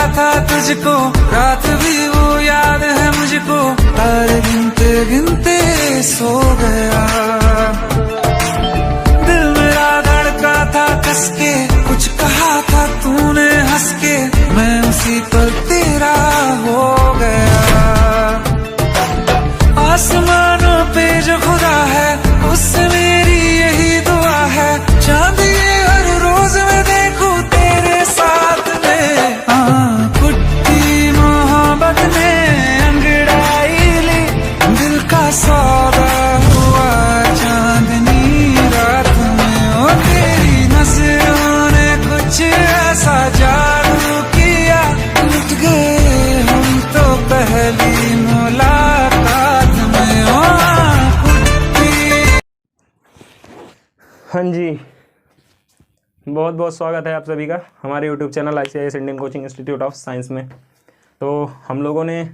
था तुझको, रात भी वो याद है मुझको, तारे गिनते गिनते सो गया। दिल मेरा धड़का था कस के, कुछ कहा था तूने हंस के, मैं उसी पर तेरा हो गया। आसमानों पे जो खुदा है, उससे मेरी यही दुआ है, चांद ये हर रोज मैं देखूं तेरे साथ में। कुट्टी मोहब्बत ने अंगड़ाई ली, दिल का सौदा हुआ चांदनी रात में। ओ तेरी नजरों ने कुछ ऐसा जादू किया, लुट गए हम तो पहली मुलाकात में। ओ कुट्टी। हाँ जी, बहुत बहुत स्वागत है आप सभी का हमारे YouTube channel ICIS Indian coaching institute of science में। तो हम लोगों ने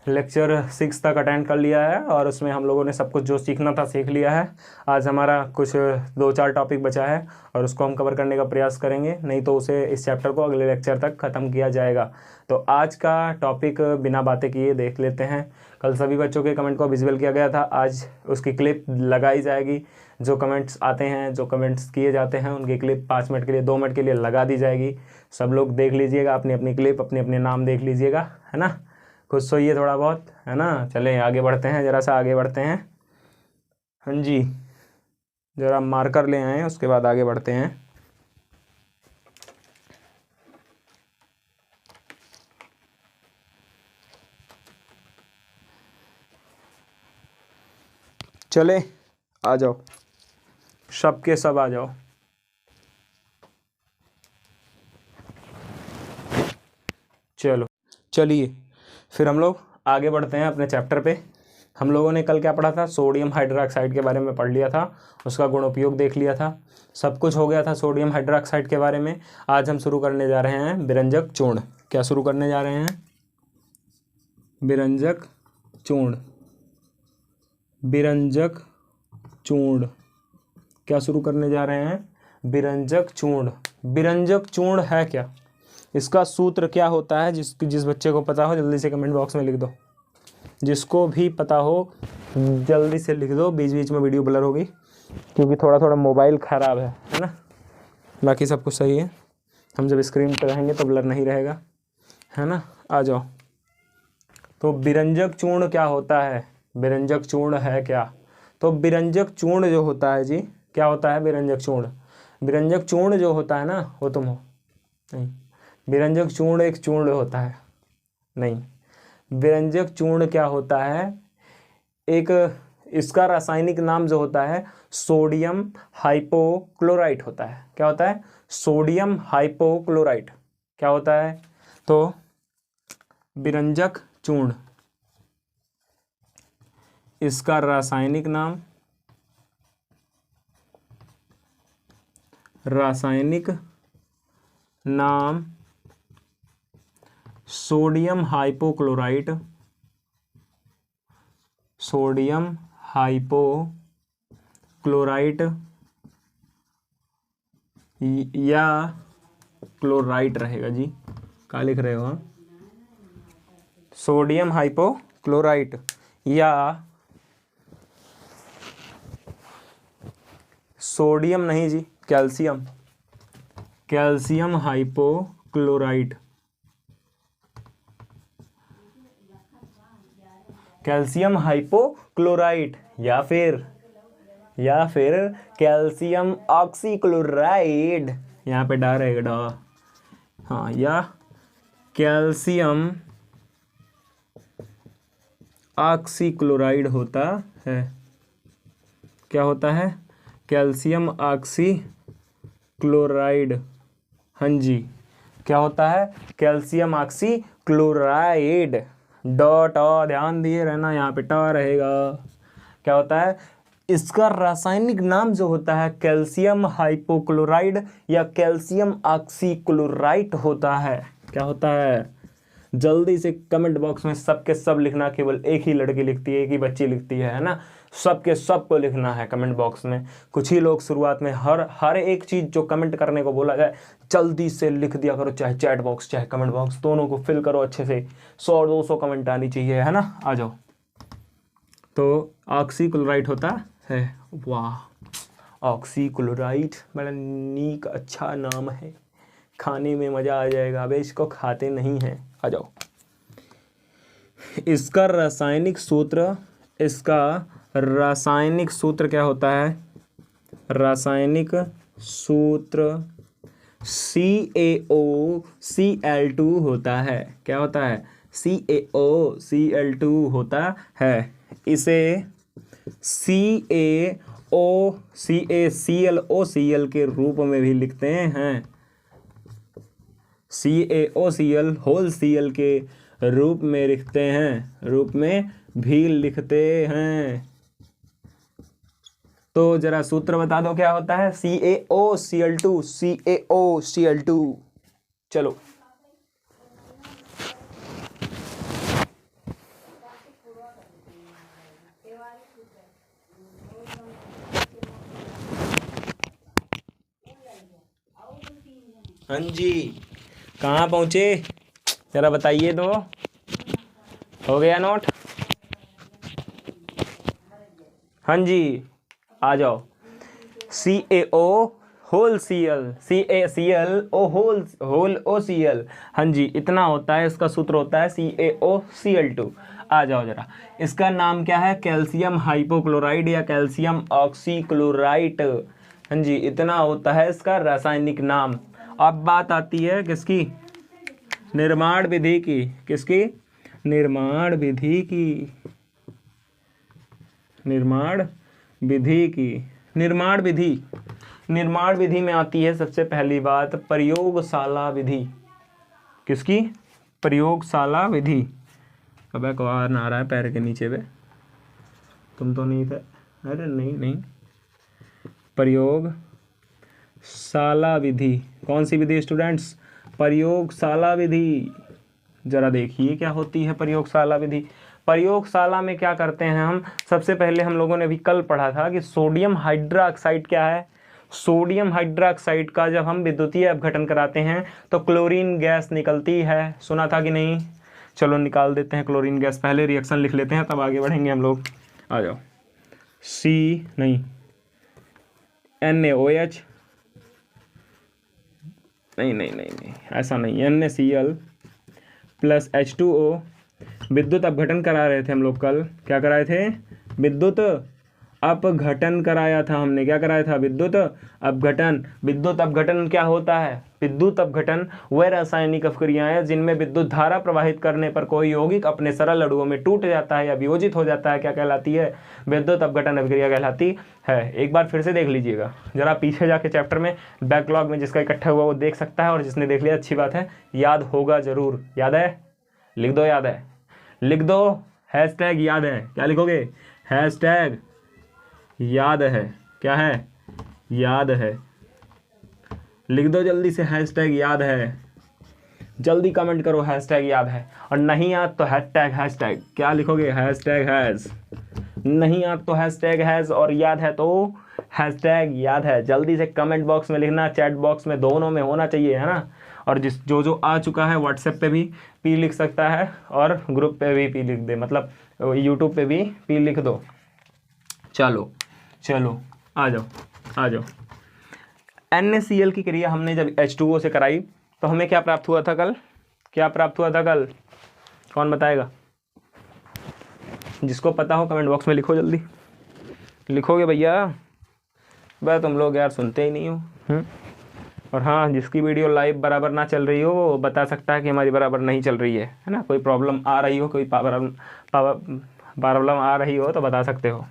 लेक्चर 6 तक अटेंड कर लिया है और उसमें हम लोगों ने सब कुछ जो सीखना था सीख लिया है। आज हमारा कुछ 2-4 टॉपिक बचा है और उसको हम कवर करने का प्रयास करेंगे, नहीं तो उसे इस चैप्टर को अगले लेक्चर तक ख़त्म किया जाएगा। तो आज का टॉपिक बिना बातें किए देख लेते हैं। कल सभी बच्चों के कमेंट को विजुअल किया गया था, आज उसकी क्लिप लगाई जाएगी। जो कमेंट्स आते हैं, जो कमेंट्स किए जाते हैं, उनकी क्लिप 5 मिनट के लिए 2 मिनट के लिए लगा दी जाएगी। सब लोग देख लीजिएगा, अपनी अपनी क्लिप अपने अपने नाम देख लीजिएगा, है ना। खुश सोइए थोड़ा बहुत, है ना। चलें आगे बढ़ते हैं, ज़रा सा आगे बढ़ते हैं। हाँ जी, ज़रा मार्कर ले आएँ, उसके बाद आगे बढ़ते हैं। चले आ जाओ, सब के सब आ जाओ। चलो चलिए फिर हम लोग आगे बढ़ते हैं अपने चैप्टर पे। हम लोगों ने कल क्या पढ़ा था, सोडियम हाइड्रोक्साइड के बारे में पढ़ लिया था, उसका गुण उपयोग देख लिया था, सब कुछ हो गया था सोडियम हाइड्रोक्साइड के बारे में। आज हम शुरू करने जा रहे हैं विरंजक चूर्ण। क्या शुरू करने जा रहे हैं? विरंजक चूर्ण। विरंजक चूर्ण क्या शुरू करने जा रहे हैं? विरंजक चूर्ण। विरंजक चूर्ण है क्या? इसका सूत्र क्या होता है? जिस बच्चे को पता हो जल्दी से कमेंट बॉक्स में लिख दो। जिसको भी पता हो जल्दी से लिख दो। बीच बीच में वीडियो ब्लर होगी क्योंकि थोड़ा थोड़ा मोबाइल ख़राब है ना। बाकी सब कुछ सही है। हम जब स्क्रीन पर रहेंगे तो ब्लर नहीं रहेगा, है ना। आ जाओ। तो विरंजक चूर्ण क्या होता है? विरंजक चूर्ण है क्या? तो विरंजक चूर्ण जो होता है जी, क्या होता है विरंजक चूर्ण? विरंजक चूर्ण जो होता है ना, वो तुम हो नहीं। विरंजक चूर्ण एक चूर्ण होता है नहीं। विरंजक चूर्ण क्या होता है? एक इसका रासायनिक नाम जो होता है सोडियम हाइपोक्लोराइट होता है। क्या होता है? Sodium hypochlorite. क्या होता है? तो विरंजक चूर्ण, इसका रासायनिक नाम सोडियम हाइपोक्लोराइट। सोडियम हाइपोक्लोराइट या क्लोराइट रहेगा जी। क्या लिख रहे हो आप? सोडियम हाइपोक्लोराइट या सोडियम नहीं जी, calcium. Calcium hypochlorite. Calcium hypochlorite या फिर कैल्शियम ऑक्सीक्लोराइड। यहाँ पे डा रहेगा, डा। हाँ, या कैल्शियम ऑक्सीक्लोराइड होता है। क्या होता है? Calcium oxychloride. हाँ जी, क्या होता है? Calcium oxychloride. डॉट ध्यान दिए रहना, यहाँ पे टा रहेगा। क्या होता है? इसका रासायनिक नाम जो होता है कैल्शियम हाइपोक्लोराइड या कैल्शियम ऑक्सीक्लोराइट होता है। क्या होता है? जल्दी से कमेंट बॉक्स में सब के सब लिखना। केवल एक ही लड़की लिखती है, एक ही बच्ची लिखती है ना। सबके सबको लिखना है कमेंट बॉक्स में। कुछ ही लोग शुरुआत में हर एक चीज़ जो कमेंट करने को बोला जाए जल्दी से लिख दिया करो, चाहे चैट बॉक्स चाहे कमेंट बॉक्स, दोनों को फिल करो अच्छे से। 100-200 कमेंट आनी चाहिए, है ना। आ जाओ। तो ऑक्सीक्लोराइड होता है, वाह, ऑक्सीक्लोराइड बड़ा नीक अच्छा नाम है, खाने में मज़ा आ जाएगा। अबे इसको खाते नहीं हैं। आ जाओ। इसका रासायनिक सूत्र क्या होता है? रासायनिक सूत्र CaOCl2 होता है। क्या होता है? CaOCl2 होता है। इसे CaClOCl के रूप में भी लिखते हैं। CaOCl होल Cl के रूप में लिखते हैं। तो जरा सूत्र बता दो क्या होता है? CaOCl2। चलो। हाँ जी, कहाँ पहुँचे जरा बताइए तो। हो गया नोट? हाँ जी, आ जाओ। CaO whole Cl, CaClO whole OCl। हाँ जी, इतना होता है। इसका सूत्र होता है CaOCl2। आ जाओ जरा। इसका नाम क्या है? कैल्शियम हाइपोक्लोराइड या कैल्शियम ऑक्सीक्लोराइड। हाँ जी, इतना होता है इसका रासायनिक नाम। अब बात आती है किसकी? निर्माण विधि की। किसकी? निर्माण विधि में आती है सबसे पहली बात प्रयोगशाला विधि। किसकी? प्रयोगशाला विधि। अबे कौन आ रहा है पैर के नीचे पे? तुम तो नहीं थे। अरे नहीं, प्रयोगशाला विधि। कौन सी विधि स्टूडेंट्स? प्रयोगशाला विधि। जरा देखिए क्या होती है प्रयोगशाला विधि। प्रयोगशाला में क्या करते हैं हम? सबसे पहले हम लोगों ने भी कल पढ़ा था कि सोडियम हाइड्रोक्साइड क्या है। सोडियम हाइड्रोक्साइड का जब हम विद्युतीय अपघटन कराते हैं तो क्लोरीन गैस निकलती है। सुना था कि नहीं? चलो निकाल देते हैं क्लोरीन गैस। पहले रिएक्शन लिख लेते हैं तब आगे बढ़ेंगे हम लोग। आ जाओ। NaOH नहीं, ऐसा नहीं। NaCl plus H2O। विद्युत अपघटन करा रहे थे हम लोग कल। क्या कराए थे? विद्युत अपघटन कराया था हमने। क्या कराया था? विद्युत अपघटन। विद्युत अपघटन क्या होता है? विद्युत अपघटन वह रासायनिक अभिक्रियाएं जिनमें विद्युत धारा प्रवाहित करने पर कोई यौगिक अपने सरल अणुओं में टूट जाता है या वियोजित हो जाता है। क्या कहलाती है? विद्युत अपघटन अभिक्रिया कहलाती है। एक बार फिर से देख लीजिएगा जरा पीछे जाके चैप्टर में बैकलॉग में जिसका इकट्ठा हुआ वो देख सकता है, और जिसने देख लिया अच्छी बात है, याद होगा जरूर। याद है? लिख दो याद है। लिख दो हैशटैग याद है। क्या लिखोगे? हैशटैग याद है। क्या है? याद है। लिख दो जल्दी से हैशटैग याद है। जल्दी कमेंट करो हैशटैग याद है। और नहीं याद तो हैशटैग क्या लिखोगे? Hashtag has. नहीं याद तो हैशटैग हैज, और याद है तो हैशटैग याद है। जल्दी से कमेंट बॉक्स में लिखना, चैट बॉक्स में, दोनों में होना चाहिए, है ना। और जो आ चुका है व्हाट्सएप पे भी पी लिख सकता है और ग्रुप पे भी पी लिख दे, मतलब यूट्यूब पे भी पी लिख दो। चलो आ जाओ। NaCl की क्रिया हमने जब H2O से कराई तो हमें क्या प्राप्त हुआ था कल? कौन बताएगा? जिसको पता हो कमेंट बॉक्स में लिखो। जल्दी लिखोगे भैया? बस तुम लोग यार सुनते ही नहीं हो। और हाँ, जिसकी वीडियो लाइव बराबर ना चल रही हो वो बता सकता है कि हमारी बराबर नहीं चल रही है ना। कोई प्रॉब्लम आ रही हो, कोई प्रॉब्लम आ रही हो तो बता सकते हो।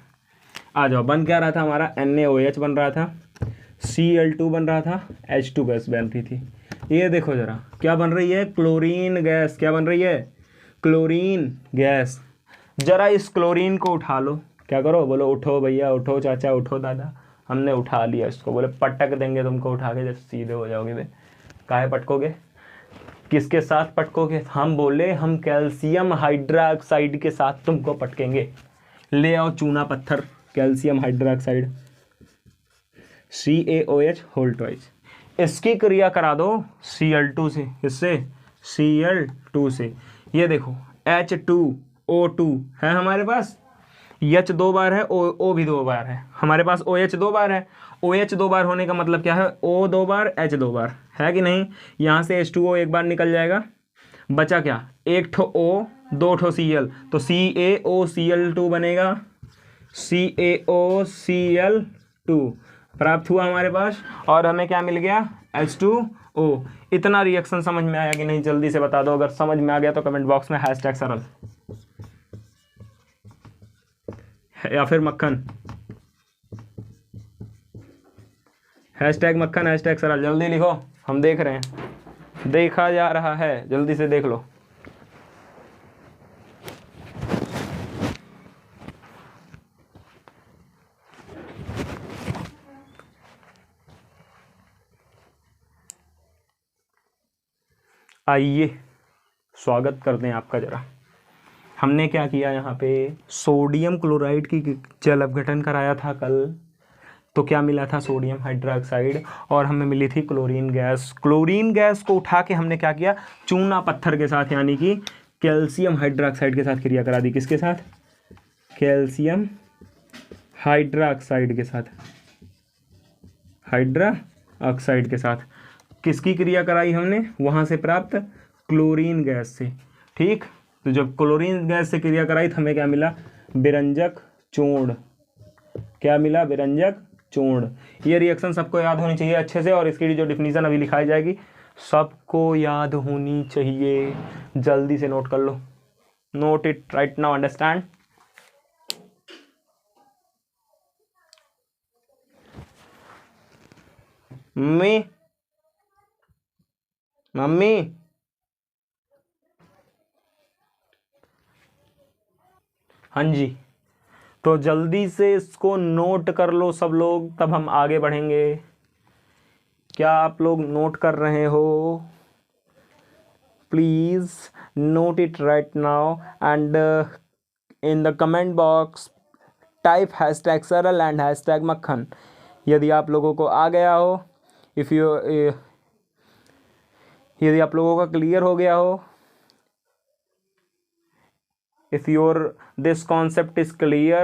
आ जाओ। बन क्या रहा था हमारा? NaOH बन रहा था, Cl2 बन रहा था, H2 गैस बन रही थी। ये देखो जरा क्या बन रही है? Chlorine gas. क्या बन रही है? Chlorine gas. जरा इस क्लोरीन को उठा लो। क्या करो? बोलो उठो भैया, उठो चाचा, उठो दादा। हमने उठा लिया इसको। बोले पटक देंगे तुमको उठा के, जब सीधे हो जाओगे। बे काहे पटकोगे? किसके साथ पटकोगे? हम बोले हम कैल्शियम हाइड्रोक्साइड के साथ तुमको पटकेंगे। ले आओ चूना पत्थर। Calcium hydroxide, CaOH whole twice. इसकी क्रिया करा दो Cl2 से, इससे Cl2 से, ये देखो H2O2 है हमारे पास, H 2 बार है, O भी 2 बार है, हमारे पास OH 2 बार है। OH 2 बार होने का मतलब क्या है, O 2 बार H 2 बार है कि नहीं। यहाँ से H2O एक बार निकल जाएगा, बचा क्या, एक ठो O 2 ठो Cl, तो CaOCl2 बनेगा, CaOCl2 प्राप्त हुआ हमारे पास। और हमें क्या मिल गया, H2O। इतना रिएक्शन समझ में आया कि नहीं, जल्दी से बता दो। अगर समझ में आ गया तो कमेंट बॉक्स में हैशटैग सरल या फिर मक्खन, हैशटैग मक्खन, हैशटैग सरल, जल्दी लिखो, हम देख रहे हैं, देखा जा रहा है, जल्दी से देख लो। आइए स्वागत करते हैं आपका। जरा हमने क्या किया, यहाँ पे सोडियम क्लोराइड की जल अपघटन कराया था कल, तो क्या मिला था, सोडियम हाइड्रोक्साइड, और हमें मिली थी क्लोरीन गैस। क्लोरीन गैस को उठा के हमने क्या किया, चूना पत्थर के साथ यानी कि कैल्शियम हाइड्रोक्साइड के साथ क्रिया करा दी। किसके साथ, कैल्शियम हाइड्रोक्साइड के साथ, हाइड्रोक्साइड के साथ किसकी क्रिया कराई हमने, वहाँ से प्राप्त क्लोरीन गैस से। ठीक, तो जब क्लोरीन गैस से क्रिया कराई तो हमें क्या मिला, विरंजक चूर्ण। क्या मिला, विरंजक चूर्ण। ये रिएक्शन सबको याद होनी चाहिए अच्छे से, और इसकी जो डिफिनीशन अभी लिखाई जाएगी सबको याद होनी चाहिए। जल्दी से नोट कर लो, note it right now, understand. Mummy हाँ जी, तो जल्दी से इसको नोट कर लो सब लोग, तब हम आगे बढ़ेंगे। क्या आप लोग नोट कर रहे हो, please note it right now and in the comment box type hashtag सरल एंड हैशटैग मक्खन यदि आप लोगों को आ गया हो, इफ यू यदि आप लोगों का क्लियर हो गया हो, if your this concept is clear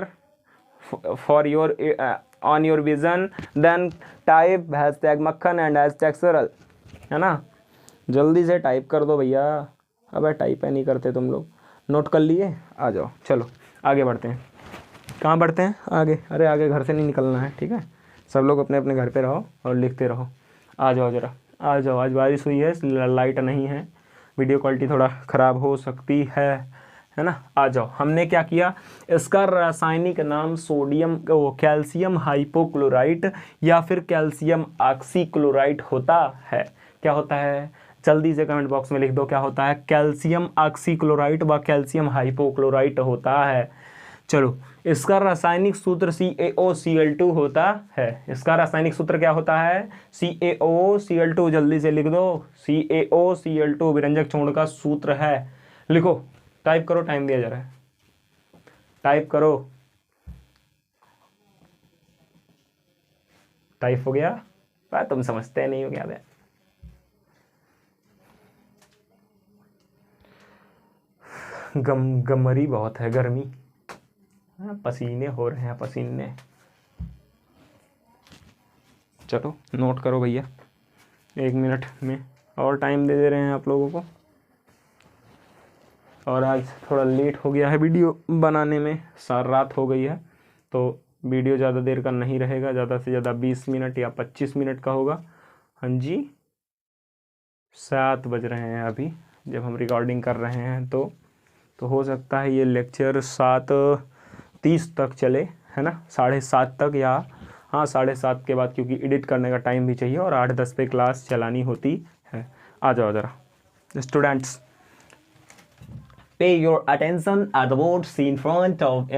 for your on your vision, then type hashtag मक्खन एंड हैशटैग सरल, है ना। जल्दी से टाइप कर दो भैया, अबे टाइप है नहीं करते तुम लोग। नोट कर लिए, आ जाओ, चलो आगे बढ़ते हैं। कहाँ बढ़ते हैं, आगे, अरे आगे घर से नहीं निकलना है, ठीक है। सब लोग अपने अपने घर पे रहो और लिखते रहो। आ जाओ जरा, आ जाओ। आज बारिश हुई है, लाइट नहीं है, वीडियो क्वालिटी थोड़ा ख़राब हो सकती है ना। आ जाओ, हमने क्या किया, इसका रासायनिक नाम सोडियम कैल्शियम हाइपोक्लोराइट या फिर कैल्शियम ऑक्सीक्लोराइट होता है। क्या होता है, जल्दी से कमेंट बॉक्स में लिख दो, क्या होता है, कैल्शियम ऑक्सीक्लोराइट व कैल्शियम हाइपोक्लोराइट होता है। चलो, इसका रासायनिक सूत्र CaOCl2 होता है। इसका रासायनिक सूत्र क्या होता है, CaOCl2, जल्दी से लिख दो, CaOCl2 विरंजक चूर्ण का सूत्र है। लिखो, टाइप करो, टाइम दिया जा रहा है, टाइप करो। टाइप हो गया, तुम समझते नहीं हो क्या है। गमरी बहुत है, गर्मी, पसीने हो रहे हैं, पसीने। चलो नोट करो भैया, 1 मिनट में और टाइम दे रहे हैं आप लोगों को। और आज थोड़ा लेट हो गया है वीडियो बनाने में, सारी रात हो गई है, तो वीडियो ज़्यादा देर का नहीं रहेगा, ज़्यादा से ज़्यादा 20 मिनट या 25 मिनट का होगा। हाँ जी, 7 बज रहे हैं अभी जब हम रिकॉर्डिंग कर रहे हैं, तो हो सकता है ये लेक्चर 7:30 तक चले, है ना, 7:30 तक, या हाँ 7:30 के बाद, क्योंकि एडिट करने का टाइम भी चाहिए और 8:10 पे क्लास चलानी होती है। आ जाओ ज़रा स्टूडेंट्स, पे your attention at the boards in front of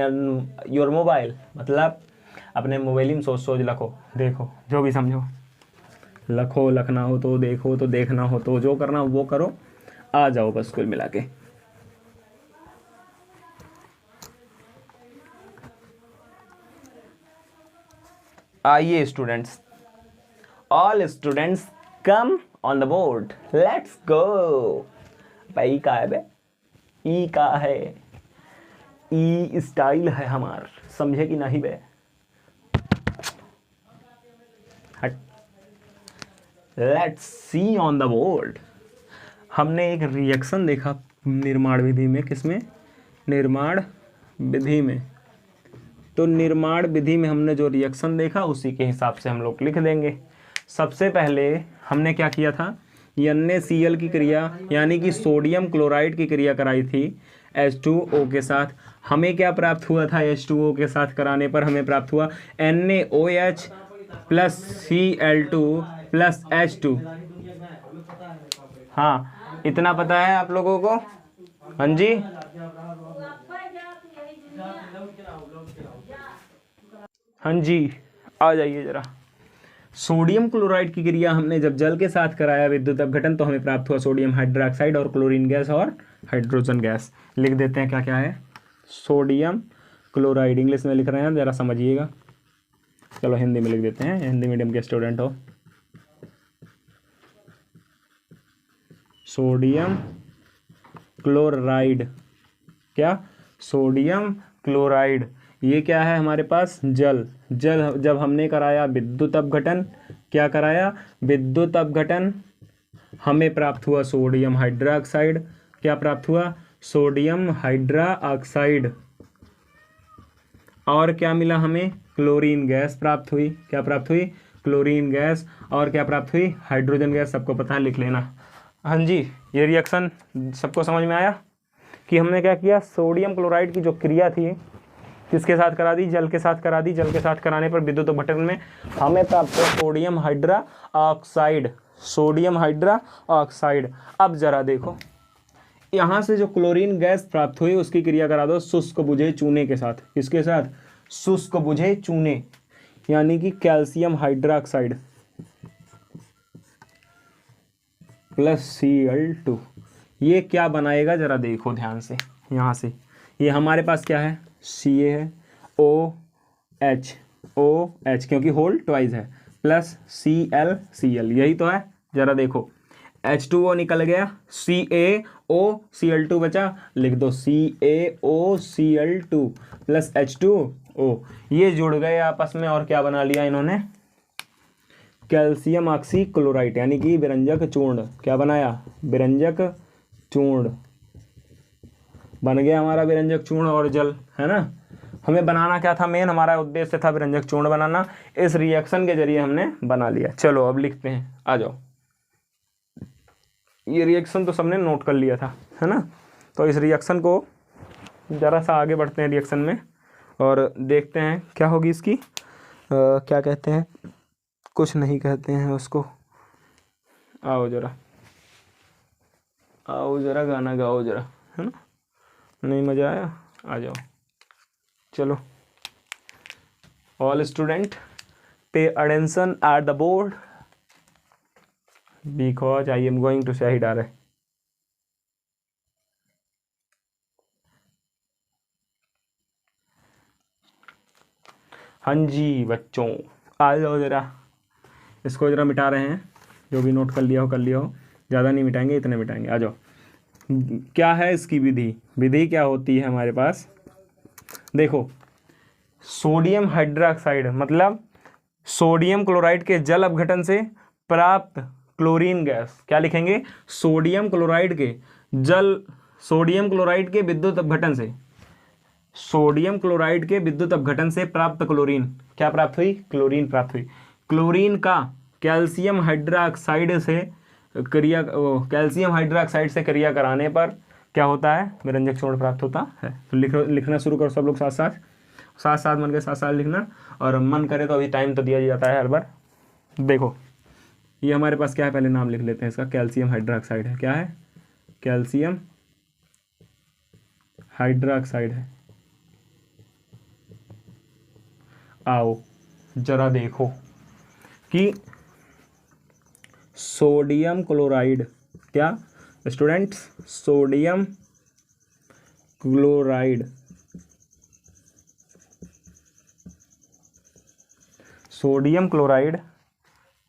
your mobile, मतलब अपने मोबाइल में सोच सोच लखो, देखो, जो भी समझो लखो, लखना हो तो देखो, तो देखना हो तो जो करना हो वो करो। आ जाओ बस कुल मिला के। आइए students, all students come on the board, let's go. भाई का है बे, ई का है, ई स्टाइल है हमार, समझे कि नहीं बे? हट, let's see on the board. हमने एक रिएक्शन देखा निर्माण विधि में, किसमें? निर्माण विधि में। तो निर्माण विधि में हमने जो रिएक्शन देखा उसी के हिसाब से हम लोग लिख देंगे। सबसे पहले हमने क्या किया था, NaCl की क्रिया यानी कि सोडियम क्लोराइड की क्रिया कराई थी H2O के साथ। हमें क्या प्राप्त हुआ था? H2O के साथ कराने पर हमें प्राप्त हुआ NaOH plus Cl2 plus H2। हाँ, इतना पता है आप लोगों को? हाँ जी, हाँ जी, आ जाइए जरा। सोडियम क्लोराइड की क्रिया हमने जब जल के साथ कराया विद्युत अपघटन, तो हमें प्राप्त हुआ सोडियम हाइड्रोक्साइड और क्लोरीन गैस और हाइड्रोजन गैस। लिख देते हैं क्या क्या है। सोडियम क्लोराइड इंग्लिश में लिख रहे हैं, ज़रा समझिएगा। चलो हिंदी में लिख देते हैं, हिंदी मीडियम के स्टूडेंट हो। सोडियम क्लोराइड, क्या? Sodium chloride. ये क्या है हमारे पास? जल। जल जब हमने कराया विद्युत अपघटन, क्या कराया? विद्युत अपघटन, हमें प्राप्त हुआ सोडियम हाइड्रोक्साइड। क्या प्राप्त हुआ? Sodium hydroxide. और क्या मिला हमें? क्लोरीन गैस प्राप्त हुई। क्या प्राप्त हुई? Chlorine gas. और क्या प्राप्त हुई? Hydrogen gas. सबको पता है, लिख लेना। हाँ जी, ये रिएक्शन सबको समझ में आया कि हमने क्या किया? सोडियम क्लोराइड की जो क्रिया थी किसके साथ करा दी? जल के साथ करा दी। जल के साथ कराने पर विद्युत अपघटन में हमें प्राप्त हुआ सोडियम हाइड्रोक्साइड। Sodium hydroxide. अब जरा देखो, यहाँ से जो क्लोरीन गैस प्राप्त हुई उसकी क्रिया करा दो शुष्क बुझे चूने के साथ। किसके साथ? शुष्क बुझे चूने, यानी कि कैल्शियम हाइड्रोक्साइड प्लस Cl2। ये क्या बनाएगा जरा देखो ध्यान से। यहाँ से ये हमारे पास क्या है? Ca है, OH, OH क्योंकि होल ट्वाइस है, प्लस Cl, यही तो है। जरा देखो, H2O निकल गया, CaOCl2 बचा। लिख दो CaOCl2 प्लस H2O। ये जुड़ गए आपस में और क्या बना लिया इन्होंने? कैल्शियम ऑक्सीक्लोराइड, यानी कि विरंजक चूर्ण। क्या बनाया? विरंजक चूर्ण बन गया हमारा विरंजक चूर्ण और जल, है ना। हमें बनाना क्या था? मेन हमारा उद्देश्य था विरंजक चूर्ण बनाना। इस रिएक्शन के जरिए हमने बना लिया। चलो अब लिखते हैं, आ जाओ। ये रिएक्शन तो सबने नोट कर लिया था, है ना। तो इस रिएक्शन को ज़रा सा आगे बढ़ते हैं रिएक्शन में और देखते हैं क्या होगी इसकी। क्या कहते हैं? कुछ नहीं कहते हैं उसको। आओ जरा, आओ जरा, गाना गाओ जरा, है ना। नहीं मज़ा आया? आ जाओ। चलो, all student pay attention at the board because I am going to say ही डायरेक्ट। हाँ जी बच्चों, आ जाओ जरा। इसको जरा मिटा रहे हैं, जो भी नोट कर लिया हो, ज़्यादा नहीं मिटाएंगे, इतने मिटाएंगे। आ जाओ। क्या है इसकी विधि? विधि क्या होती है हमारे पास? देखो, सोडियम हाइड्रोक्साइड मतलब सोडियम क्लोराइड के जल अपघटन से प्राप्त क्लोरीन गैस। क्या लिखेंगे? सोडियम क्लोराइड के विद्युत अपघटन से, सोडियम क्लोराइड के विद्युत अपघटन से प्राप्त क्लोरीन। क्या प्राप्त हुई? क्लोरीन प्राप्त हुई। क्लोरीन का कैल्शियम हाइड्रोक्साइड से क्रिया कराने पर क्या होता है? विरंजक चूर्ण प्राप्त होता है। तो लिखना शुरू करो सब लोग, साथ साथ मन के साथ लिखना। और मन करे तो अभी टाइम तो दिया जाता है हर बार। देखो, ये हमारे पास क्या है? पहले नाम लिख लेते हैं इसका। कैल्शियम हाइड्रोक्साइड है। क्या है? कैल्शियम हाइड्रोक्साइड है। आओ जरा देखो कि सोडियम क्लोराइड, क्या students? Sodium chloride, sodium chloride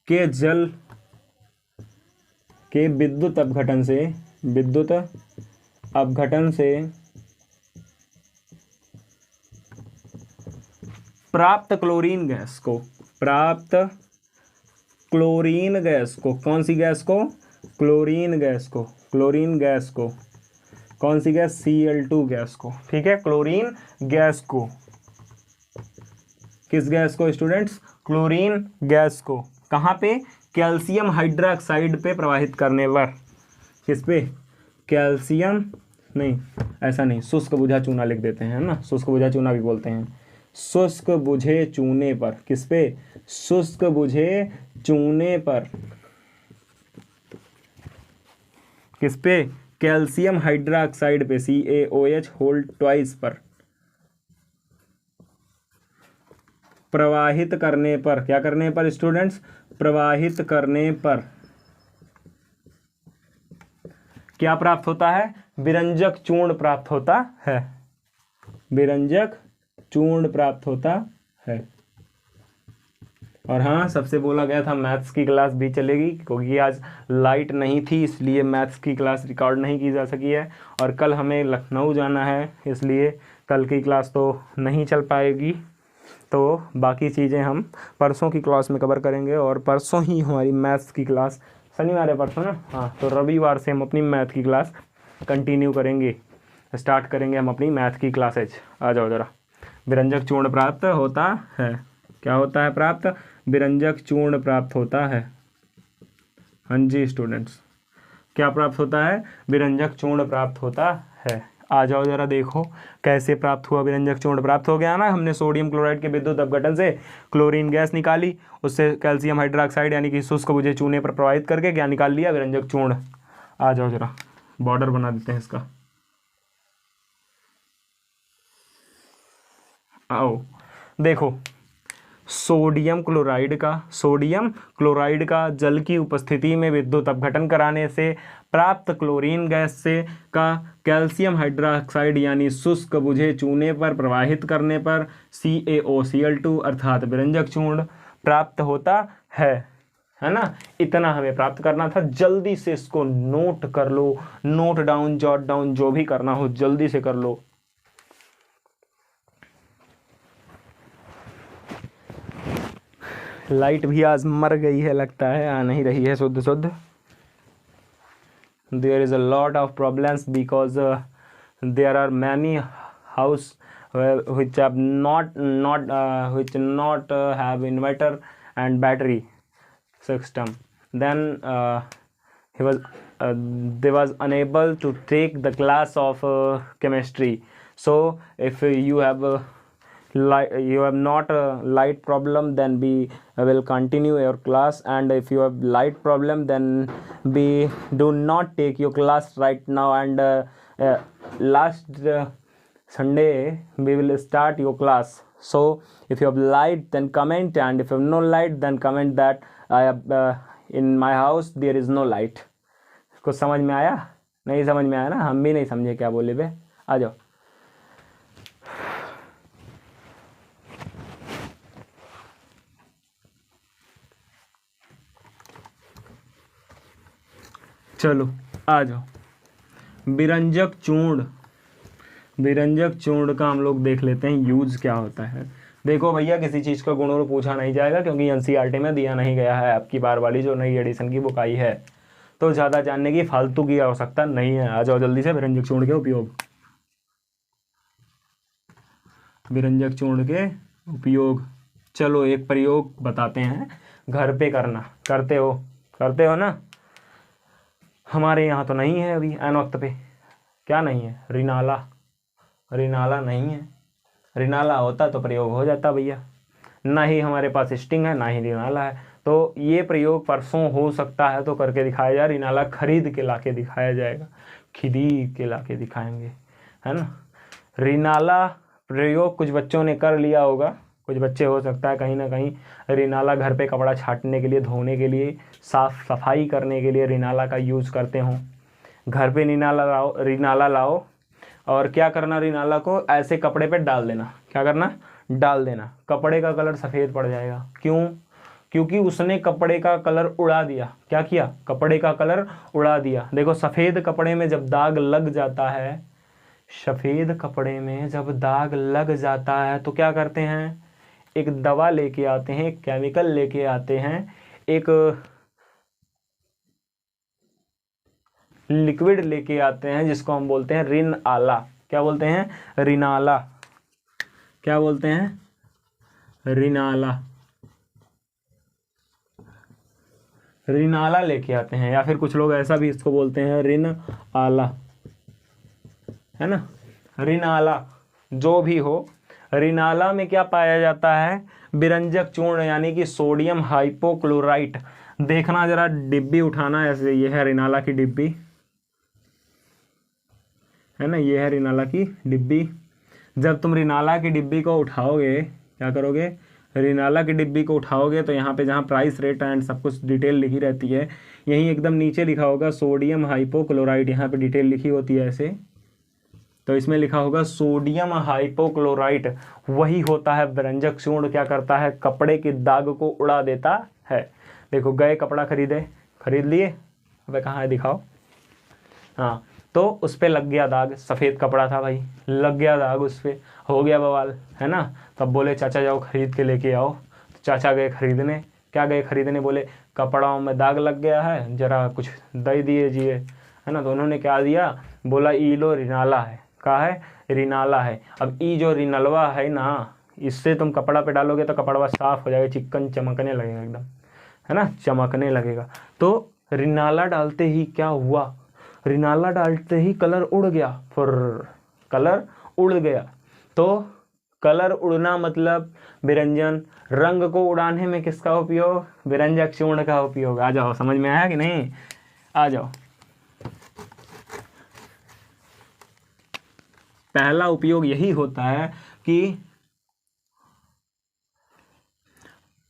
के जल के विद्युत अपघटन से प्राप्त क्लोरीन गैस को कौन सी गैस को? क्लोरीन गैस को कौन सी गैस? Cl2 गैस को। ठीक है, क्लोरीन गैस को, किस गैस को स्टूडेंट्स? क्लोरीन गैस को। कहाँ पे? कैल्शियम हाइड्रोक्साइड पे प्रवाहित करने पर। किस पे? कैल्शियम नहीं, ऐसा नहीं, शुष्क बुझा चूना लिख देते हैं ना, शुष्क बुझा चूना भी बोलते हैं। शुष्क बुझे चूने पर। किस पे? शुष्क बुझे चूने पर। किस पे? कैल्शियम हाइड्रोक्साइड पे, CaOH होल ट्वाइस पर प्रवाहित करने पर। क्या करने पर स्टूडेंट्स? प्रवाहित करने पर क्या प्राप्त होता है? विरंजक चूर्ण प्राप्त होता है। विरंजक चूर्ण प्राप्त होता है। और हाँ, सबसे बोला गया था मैथ्स की क्लास भी चलेगी, क्योंकि आज लाइट नहीं थी इसलिए मैथ्स की क्लास रिकॉर्ड नहीं की जा सकी है। और कल हमें लखनऊ जाना है, इसलिए कल की क्लास तो नहीं चल पाएगी। तो बाकी चीज़ें हम परसों की क्लास में कवर करेंगे। और परसों ही हमारी मैथ्स की क्लास, शनिवार है परसों ना, हाँ, तो रविवार से हम अपनी मैथ की क्लास कंटिन्यू करेंगे, स्टार्ट करेंगे हम अपनी मैथ की क्लासेज। आ जाओ ज़रा। विरंजक चूर्ण प्राप्त होता है। क्या होता है प्राप्त? विरंजक चूर्ण प्राप्त होता है। हाँ जी स्टूडेंट्स, क्या प्राप्त होता है? विरंजक चूर्ण प्राप्त होता है। आ जाओ ज़रा देखो कैसे प्राप्त हुआ विरंजक चूर्ण। प्राप्त हो गया ना, हमने सोडियम क्लोराइड के विद्युत अपघटन से क्लोरीन गैस निकाली, उससे कैल्शियम हाइड्रोक्साइड यानी कि शुष्क बुझे चूने पर प्रवाहित करके क्या निकाल लिया? विरंजक चूर्ण। आ जाओ ज़रा बॉर्डर बना देते हैं इसका। आओ देखो, सोडियम क्लोराइड का जल की उपस्थिति में विद्युत अपघटन कराने से प्राप्त क्लोरीन गैस से का कैल्शियम हाइड्रोक्साइड यानी शुष्क बुझे चूने पर प्रवाहित करने पर CaOCl2 अर्थात विरंजक चूर्ण प्राप्त होता है ना। इतना हमें प्राप्त करना था। जल्दी से इसको नोट कर लो, नोट डाउन, जॉट डाउन, जो भी करना हो जल्दी से कर लो। लाइट भी आज मर गई है लगता है, आ नहीं रही है शुद्ध। There is a lot of problems because there are many house which have not have inverter and battery system. Then they was unable to take the class of chemistry. So if you have not a light problem, then we will continue your class, and if you have light problem, then we do not take your class right now, and last Sunday we will start your class. So if you have light, then comment, and if you have no light, then comment that I have in my house there is no light. कुछ समझ में आया? नहीं समझ में आया ना, हम भी नहीं समझे क्या बोले बे। आ जाओ। चलो आ जाओ। विरंजक चूर्ण का हम लोग देख लेते हैं यूज क्या होता है। देखो भैया, किसी चीज़ का गुण पूछा नहीं जाएगा, क्योंकि एनसीईआरटी में दिया नहीं गया है आपकी बार वाली जो नई एडिशन की बुक आई है, तो ज़्यादा जानने की फालतू की आवश्यकता नहीं है। आ जाओ जल्दी से। विरंजक चूर्ण के उपयोग, विरंजक चूर्ण के उपयोग। चलो एक प्रयोग बताते हैं, घर पे करना। करते हो ना? हमारे यहाँ तो नहीं है अभी ऐन वक्त पे। क्या नहीं है? रिनाला नहीं है। रिनाला होता तो प्रयोग हो जाता भैया। ना ही हमारे पास स्टिंग है, ना ही रिनाला है। तो ये प्रयोग परसों हो सकता है तो करके दिखाया जाए। रिनाला खरीद के लाके दिखाया जाएगा, खरीद के लाके दिखाएंगे, है ना। रिनाला प्रयोग कुछ बच्चों ने कर लिया होगा, कुछ बच्चे हो सकता है कहीं ना कहीं रिनाला घर पे कपड़ा छाटने के लिए, धोने के लिए, साफ सफाई करने के लिए रिनाला का यूज़ करते हों। घर पे रिनाला लाओ और क्या करना, रिनाला को ऐसे कपड़े पे डाल देना। क्या करना? डाल देना, कपड़े का कलर सफ़ेद पड़ जाएगा। क्यों? क्योंकि उसने कपड़े का कलर उड़ा दिया। क्या किया? कपड़े का कलर उड़ा दिया। देखो सफ़ेद कपड़े में जब दाग लग जाता है, सफ़ेद कपड़े में जब दाग लग जाता है तो क्या करते हैं? एक दवा लेके आते हैं, एक केमिकल लेके आते हैं, एक लिक्विड लेके आते हैं जिसको हम बोलते हैं रिन आला। क्या बोलते हैं? रिनाला। क्या बोलते हैं? रिनाला। रिनाला लेके आते हैं, या फिर कुछ लोग ऐसा भी इसको बोलते हैं रिन आला, है ना। रिनाला जो भी हो, रिनाला में क्या पाया जाता है? बिरंजक चूर्ण यानी कि सोडियम हाइपोक्लोराइट। देखना जरा, डिब्बी उठाना ऐसे, ये है रिनाला की डिब्बी, है ना, ये है रिनाला की डिब्बी। जब तुम रिनाला की डिब्बी को उठाओगे, क्या करोगे? रिनाला की डिब्बी को उठाओगे तो यहाँ पे जहाँ प्राइस, रेट एंड सब कुछ डिटेल लिखी रहती है, यहीं एकदम नीचे लिखा होगा सोडियम हाइपोक्लोराइट, यहाँ पे डिटेल लिखी होती है ऐसे, तो इसमें लिखा होगा सोडियम हाइपोक्लोराइट। वही होता है बिरंजक चूर्ण। क्या करता है? कपड़े के दाग को उड़ा देता है। देखो गए कपड़ा खरीद लिए, अबे कहाँ है दिखाओ। हाँ, तो उस पर लग गया दाग, सफ़ेद कपड़ा था भाई, लग गया दाग उस पर, हो गया बवाल, है ना। तब बोले चाचा जाओ खरीद के लेके आओ। तो चाचा गए खरीदने। क्या गए खरीदने? बोले कपड़ों में दाग लग गया है, ज़रा कुछ दे दीजिए, है ना। तो उन्होंने क्या दिया? बोला ई लो रिनाला है। कहा है? रिनाला है। अब ई जो रिनलवा है ना, इससे तुम कपड़ा पे डालोगे तो कपड़ा साफ़ हो जाएगा, चिकन चमकने लगेगा एकदम, है ना, चमकने लगेगा। तो रिनाला डालते ही क्या हुआ? रिनाला डालते ही कलर उड़ गया, फिर कलर उड़ गया। तो कलर उड़ना मतलब बिरंजन, रंग को उड़ाने में किसका उपयोग? बिरंजक चूर्ण का उपयोग। आ जाओ, समझ में आया कि नहीं? आ जाओ। पहला उपयोग यही होता है कि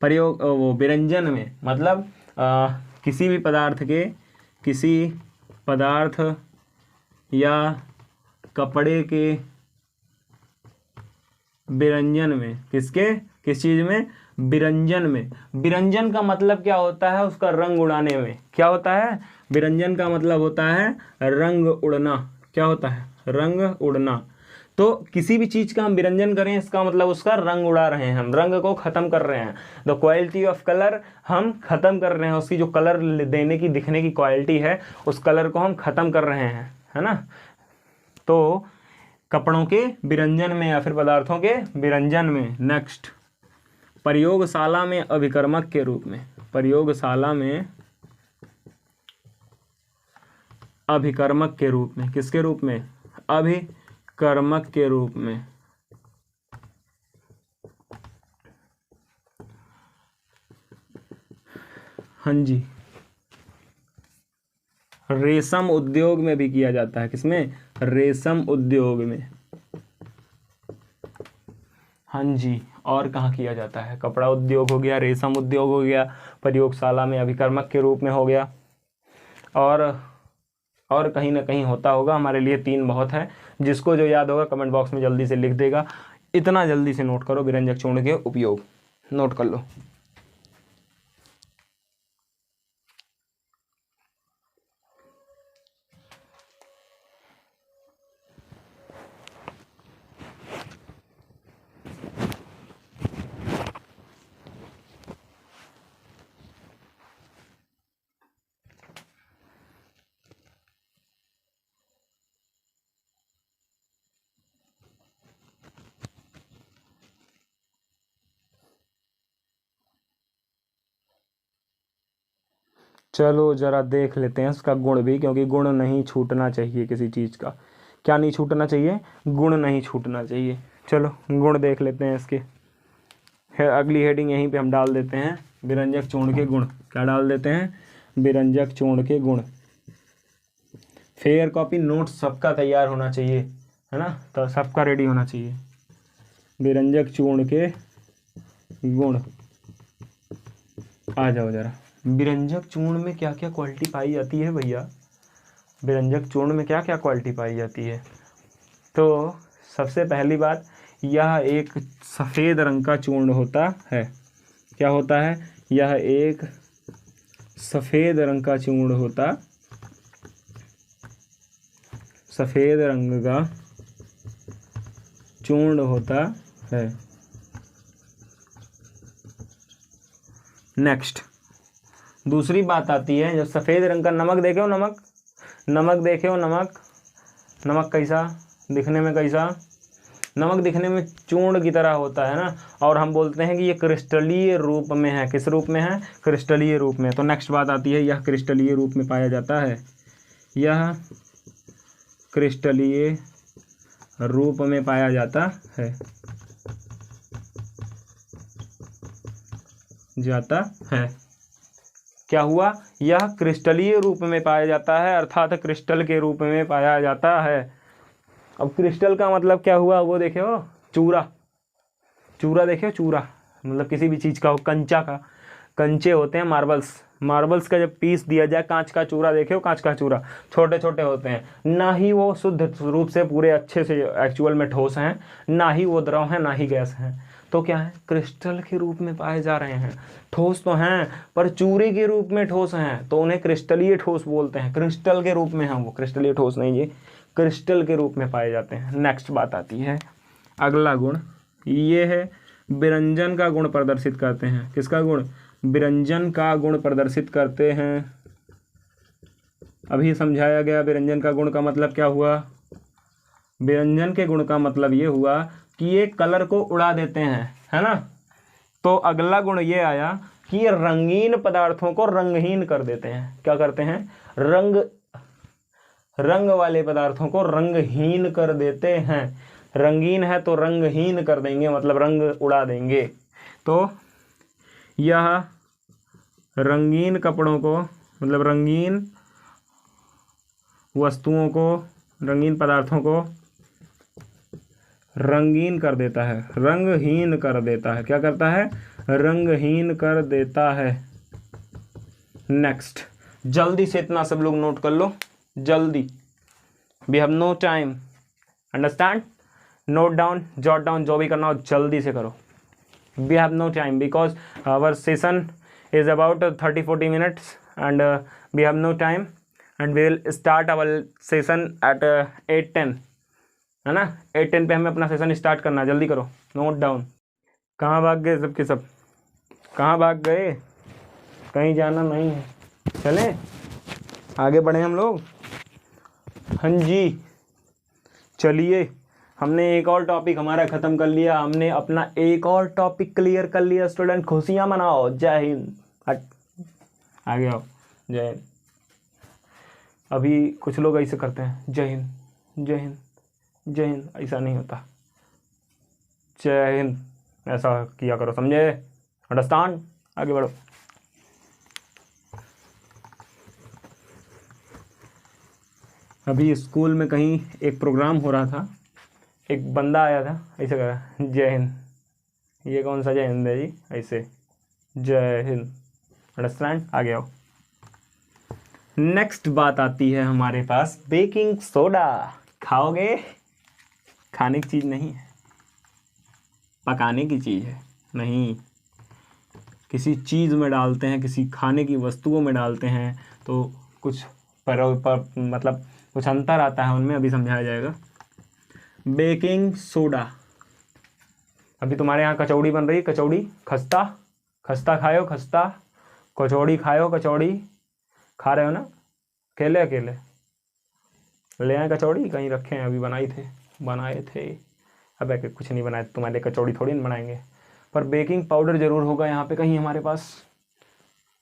प्रयोग वो बिरंजन में, मतलब किसी भी पदार्थ के, किसी पदार्थ या कपड़े के बिरंजन में, किसके, किस चीज़ में? बिरंजन में। बिरंजन का मतलब क्या होता है? उसका रंग उड़ाने में। क्या होता है? बिरंजन का मतलब होता है रंग उड़ना। क्या होता है? रंग उड़ना। तो किसी भी चीज़ का हम बिरंजन करें, इसका मतलब उसका रंग उड़ा रहे हैं, हम रंग को ख़त्म कर रहे हैं। द क्वालिटी ऑफ कलर, हम ख़त्म कर रहे हैं, उसकी जो कलर देने की, दिखने की क्वालिटी है, उस कलर को हम ख़त्म कर रहे हैं, है ना। तो कपड़ों के बिरंजन में या फिर पदार्थों के बिरंजन में। नेक्स्ट, प्रयोगशाला में अभिकर्मक के रूप में। प्रयोगशाला में अभिकर्मक के रूप में। किसके रूप में? अभिकर्मक के रूप में। हाँ जी, रेशम उद्योग में भी किया जाता है। किसमें? रेशम उद्योग में। हाँ जी, और कहाँ किया जाता है? कपड़ा उद्योग हो गया, रेशम उद्योग हो गया, प्रयोगशाला में अभिकर्मक के रूप में हो गया, और कहीं ना कहीं होता होगा। हमारे लिए 3 बहुत है। जिसको जो याद होगा कमेंट बॉक्स में जल्दी से लिख देगा। इतना जल्दी से नोट करो बिरंजक चूर्ण के उपयोग, नोट कर लो। चलो जरा देख लेते हैं इसका गुण भी, क्योंकि गुण नहीं छूटना चाहिए किसी चीज़ का। क्या नहीं छूटना चाहिए? गुण नहीं छूटना चाहिए। चलो गुण देख लेते हैं इसके। अगली हेडिंग यहीं पे हम डाल देते हैं, बिरंजक चूर्ण के गुण। क्या डाल देते हैं? बिरंजक चूर्ण के गुण। फेयर कॉपी नोट सबका तैयार होना चाहिए, है ना, तो सबका रेडी होना चाहिए। बिरंजक चूर्ण के गुण। आ जाओ जरा। बिरंजक चूर्ण में क्या क्या क्वालिटी पाई जाती है भैया? बिरंजक चूर्ण में क्या क्या क्वालिटी पाई जाती है? तो सबसे पहली बात, यह एक सफ़ेद रंग का चूर्ण होता है। क्या होता है? यह एक सफ़ेद रंग का चूर्ण होता, सफ़ेद रंग का चूर्ण होता है। नेक्स्ट दूसरी बात आती है, जब सफ़ेद रंग का नमक देखे हो, नमक देखे हो, नमक कैसा दिखने में, कैसा नमक दिखने में चूर्ण की तरह होता है ना, और हम बोलते हैं कि ये क्रिस्टलीय रूप में है। किस रूप में है? क्रिस्टलीय रूप में। तो नेक्स्ट बात आती है, यह क्रिस्टलीय रूप में पाया जाता है। यह क्रिस्टलीय रूप में पाया जाता है, क्या हुआ? यह क्रिस्टलीय रूप में पाया जाता है, अर्थात क्रिस्टल के रूप में पाया जाता है। अब क्रिस्टल का मतलब क्या हुआ? वो देखे हो, चूरा देखे हो, चूरा मतलब किसी भी चीज़ का हो, कंचे होते हैं, मार्बल्स का जब पीस दिया जाए, कांच का चूरा देखे हो, कांच का चूरा छोटे छोटे होते हैं, ना ही वो शुद्ध रूप से पूरे अच्छे से एक्चुअल में ठोस हैं, ना ही वो द्रव हैं, ना ही गैस हैं। तो क्या है? क्रिस्टल के रूप में पाए जा रहे हैं। ठोस तो हैं पर चूरे के रूप में ठोस हैं, तो उन्हें क्रिस्टलीय ठोस बोलते हैं। क्रिस्टल के रूप में हैं वो, क्रिस्टलीय ठोस नहीं, ये क्रिस्टल के रूप में पाए जाते हैं। नेक्स्ट बात आती है, अगला गुण ये है, विरंजन का गुण प्रदर्शित करते हैं। किसका गुण? विरंजन का गुण प्रदर्शित करते हैं। अभी समझाया गया विरंजन का गुण का मतलब क्या हुआ। विरंजन के गुण का मतलब ये हुआ कि ये कलर को उड़ा देते हैं, है ना। तो अगला गुण ये आया कि ये रंगीन पदार्थों को रंगहीन कर देते हैं। क्या करते हैं? रंग वाले पदार्थों को रंगहीन कर देते हैं। रंगीन है तो रंगहीन कर देंगे, मतलब रंग उड़ा देंगे। तो यह रंगीन कपड़ों को, मतलब रंगीन वस्तुओं को, रंगीन पदार्थों को रंगीन कर देता है, रंगहीन कर देता है। क्या करता है? रंगहीन कर देता है। नेक्स्ट, जल्दी से इतना सब लोग नोट कर लो, जल्दी। We have no time, understand? Note down, jot down, जो भी करना हो जल्दी से करो। We have no time because our session is about 30-40 minutes and we have no time and we will start our session at 8:10, है ना। 8:10 पे हमें अपना सेशन स्टार्ट करना है, जल्दी करो, नोट डाउन। कहाँ भाग गए सबके सब? कहाँ भाग गए? कहीं जाना नहीं है, चलें आगे बढ़े हम लोग। हाँ जी, चलिए, हमने एक और टॉपिक हमारा ख़त्म कर लिया, हमने अपना एक और टॉपिक क्लियर कर लिया। स्टूडेंट खुशियाँ मनाओ, जय हिंद। हट आगे आओ, जय हिंद। अभी कुछ लोग ऐसे करते हैं, जय हिंद जय हिंद जय हिंद, ऐसा नहीं होता, जय हिंद ऐसा किया करो, समझे? अंडरस्टैंड? आगे बढ़ो। अभी स्कूल में कहीं एक प्रोग्राम हो रहा था, एक बंदा आया था, ऐसे कर रहा, जय हिंद। ये कौन सा जय हिंद है जी? ऐसे जय हिंद, अंडरस्टैंड? आगे आओ। नेक्स्ट बात आती है हमारे पास, बेकिंग सोडा। खाओगे? खाने की चीज़ नहीं है, पकाने की चीज़ है। नहीं, किसी चीज़ में डालते हैं, किसी खाने की वस्तुओं में डालते हैं, तो कुछ मतलब कुछ अंतर आता है उनमें, अभी समझाया जाएगा। Baking soda. अभी तुम्हारे यहाँ कचौड़ी बन रही, कचौड़ी, खस्ता खाओ, खस्ता, कचौड़ी खाओ, कचौड़ी खा रहे हो ना, अकेले अकेले ले आए कचौड़ी, कहीं रखे हैं, अभी बनाए थे। अब कुछ नहीं बनाए, तुम्हारे लिए कचौड़ी थोड़ी ना बनाएंगे। पर बेकिंग पाउडर ज़रूर होगा यहाँ पे कहीं हमारे पास,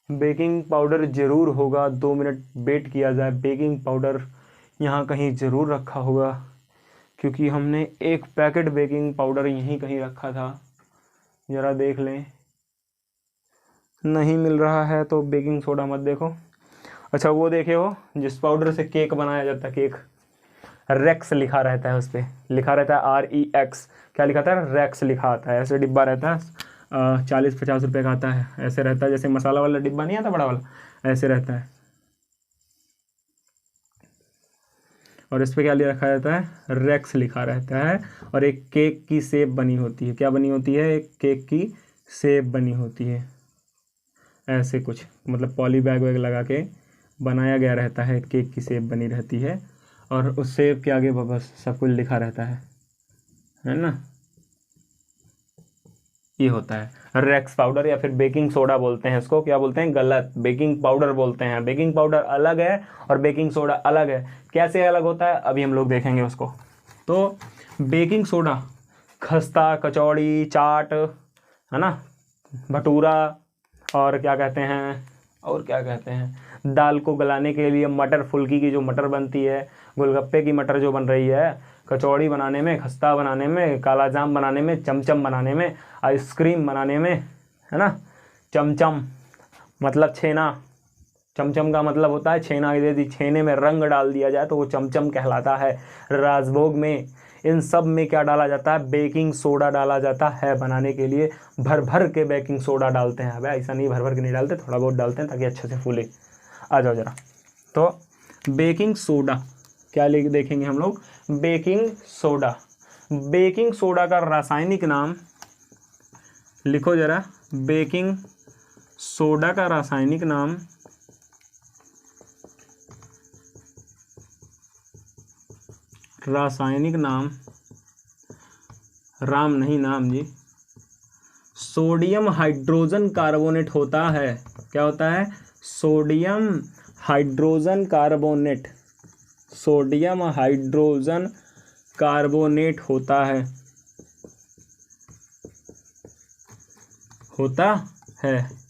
बेकिंग पाउडर ज़रूर होगा। 2 मिनट वेट किया जाए, बेकिंग पाउडर यहाँ कहीं ज़रूर रखा होगा, क्योंकि हमने एक पैकेट बेकिंग पाउडर यहीं कहीं रखा था, ज़रा देख लें। नहीं मिल रहा है तो बेकिंग सोडा मत देखो। अच्छा, वो देखे हो जिस पाउडर से केक बनाया जाता है, केक, रेक्स लिखा रहता है, उस पर लिखा रहता है REX, क्या लिखा था? रेक्स लिखा आता है। ऐसे डिब्बा रहता है, 40-50 रुपये का आता है, ऐसे रहता है, जैसे मसाला वाला डिब्बा नहीं आता बड़ा वाला, ऐसे रहता है। और इस पे क्या लिखा रहता है, रेक्स लिखा रहता है, और एक केक की शेप बनी होती है। क्या बनी होती है, एक केक की शेप बनी होती है, ऐसे कुछ मतलब पॉली बैग वैग लगा के बनाया गया रहता है, केक की शेप बनी रहती है, और उस शेप के आगे बस सब कुछ लिखा रहता है ना। ये होता है रेक्स पाउडर, या फिर बेकिंग सोडा बोलते हैं इसको। क्या बोलते हैं, गलत, बेकिंग पाउडर बोलते हैं। बेकिंग पाउडर अलग है और बेकिंग सोडा अलग है। कैसे अलग होता है अभी हम लोग देखेंगे उसको। तो बेकिंग सोडा खस्ता, कचौड़ी, चाट, है ना, भटूरा, और क्या कहते हैं, दाल को गलाने के लिए मटर, फुल्की की जो मटर बनती है, गोलगप्पे की मटर जो बन रही है, कचौड़ी बनाने में, खस्ता बनाने में, काला जाम बनाने में, चमचम बनाने में, आइसक्रीम बनाने में, है ना। चमचम मतलब छेना, चमचम का मतलब होता है छेना। यदि छेने में रंग डाल दिया जाए तो वो चमचम कहलाता है। राजभोग में, इन सब में क्या डाला जाता है, बेकिंग सोडा डाला जाता है बनाने के लिए। भर भर के बेकिंग सोडा डालते हैं। अबे ऐसा नहीं, भर भर के नहीं डालते, थोड़ा बहुत डालते हैं ताकि अच्छे से फूले। आ जाओ जरा। तो बेकिंग सोडा क्या देखेंगे हम लोग, बेकिंग सोडा। बेकिंग सोडा का रासायनिक नाम लिखो जरा। बेकिंग सोडा का रासायनिक नाम राम नहीं नाम जी, सोडियम हाइड्रोजन कार्बोनेट होता है। क्या होता है, sodium hydrogen carbonate. Sodium hydrogen carbonate होता है।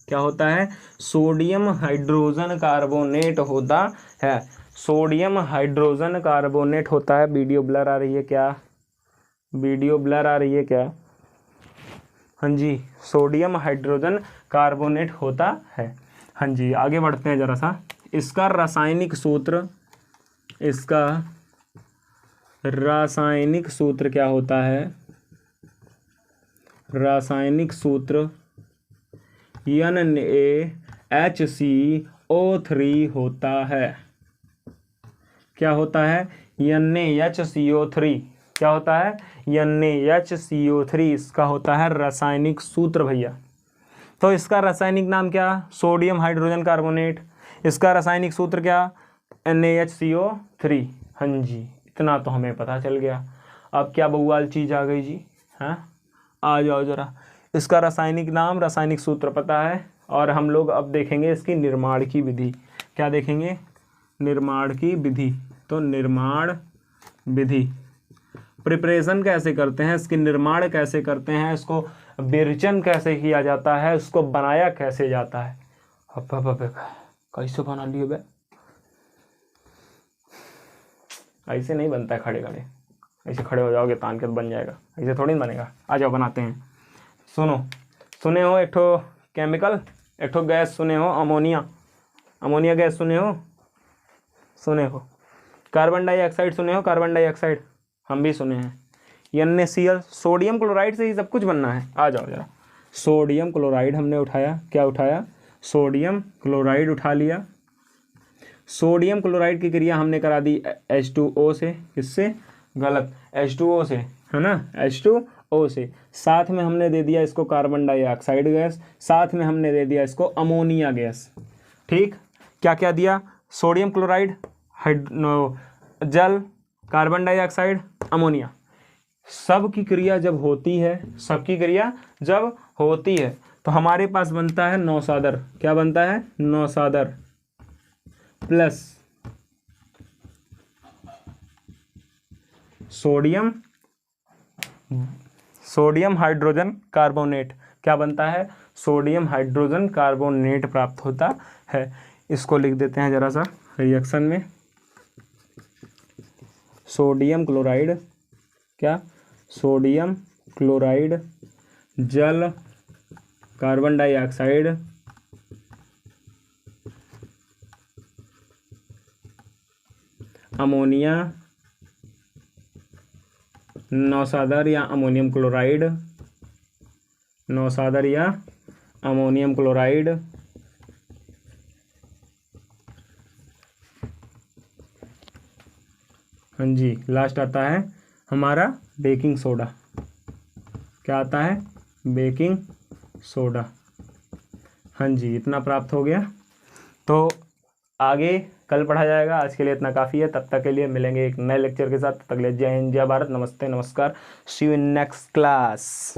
क्या होता है, सोडियम हाइड्रोजन कार्बोनेट होता है। सोडियम हाइड्रोजन कार्बोनेट होता है। वीडियो ब्लर आ रही है क्या, वीडियो ब्लर आ रही है क्या? हाँ जी, सोडियम हाइड्रोजन कार्बोनेट होता है। हाँ जी, आगे बढ़ते हैं जरा सा। इसका रासायनिक सूत्र क्या होता है? रासायनिक सूत्र NaHCO3 होता है। क्या होता है, NaHCO3। क्या होता है, NaHCO3 इसका होता है रासायनिक सूत्र भैया। तो इसका रासायनिक नाम क्या, सोडियम हाइड्रोजन कार्बोनेट। इसका रासायनिक सूत्र क्या, NaHCO3। हाँ जी, इतना तो हमें पता चल गया। अब क्या बवाल चीज़ आ गई जी, हाँ आ जाओ जरा। इसका रासायनिक नाम, रासायनिक सूत्र पता है, और हम लोग अब देखेंगे इसकी निर्माण की विधि। क्या देखेंगे, निर्माण की विधि। तो निर्माण विधि, प्रिपरेशन कैसे करते हैं, इसकी निर्माण कैसे करते हैं, इसको विरेचन कैसे किया जाता है, इसको बनाया कैसे जाता है। कैसे बना लिए बे, ऐसे नहीं बनता है खड़े खड़े। ऐसे खड़े हो जाओगे तान के तो बन जाएगा, ऐसे थोड़ी ना बनेगा। आ जाओ बनाते हैं। सुने हो एक ठो केमिकल, एक ठो गैस सुने हो, अमोनिया गैस सुने हो। कार्बन डाइऑक्साइड सुने हो, कार्बन डाइऑक्साइड हम भी सुने हैं। NaCl, सोडियम क्लोराइड से ही सब कुछ बनना है। आ जाओ जरा। सोडियम क्लोराइड हमने उठाया, क्या उठाया, सोडियम क्लोराइड उठा लिया। सोडियम क्लोराइड की क्रिया हमने करा दी H2O से। किससे, गलत, H2O से, है ना, H2O से। साथ में हमने दे दिया इसको कार्बन डाइऑक्साइड गैस, साथ में हमने दे दिया इसको अमोनिया गैस। ठीक, क्या क्या दिया, सोडियम क्लोराइड, जल, कार्बन डाइऑक्साइड, अमोनिया। सबकी क्रिया जब होती है तो हमारे पास बनता है नौसादर। क्या बनता है, नौसादर प्लस सोडियम हाइड्रोजन कार्बोनेट। क्या बनता है, सोडियम हाइड्रोजन कार्बोनेट प्राप्त होता है। इसको लिख देते हैं जरा सा रिएक्शन में। सोडियम क्लोराइड, क्या, सोडियम क्लोराइड, जल, कार्बन डाइऑक्साइड, अमोनिया, नौसादर या अमोनियम क्लोराइड, हाँ जी, लास्ट आता है हमारा बेकिंग सोडा। क्या आता है? Baking soda. हाँ जी, इतना प्राप्त हो गया। तो आगे कल पढ़ा जाएगा, आज के लिए इतना काफ़ी है। तब तक के लिए मिलेंगे एक नए लेक्चर के साथ। तब तक के लिए जय हिंद, जय भारत, नमस्ते, नमस्कार, सी यू इन नेक्स्ट क्लास।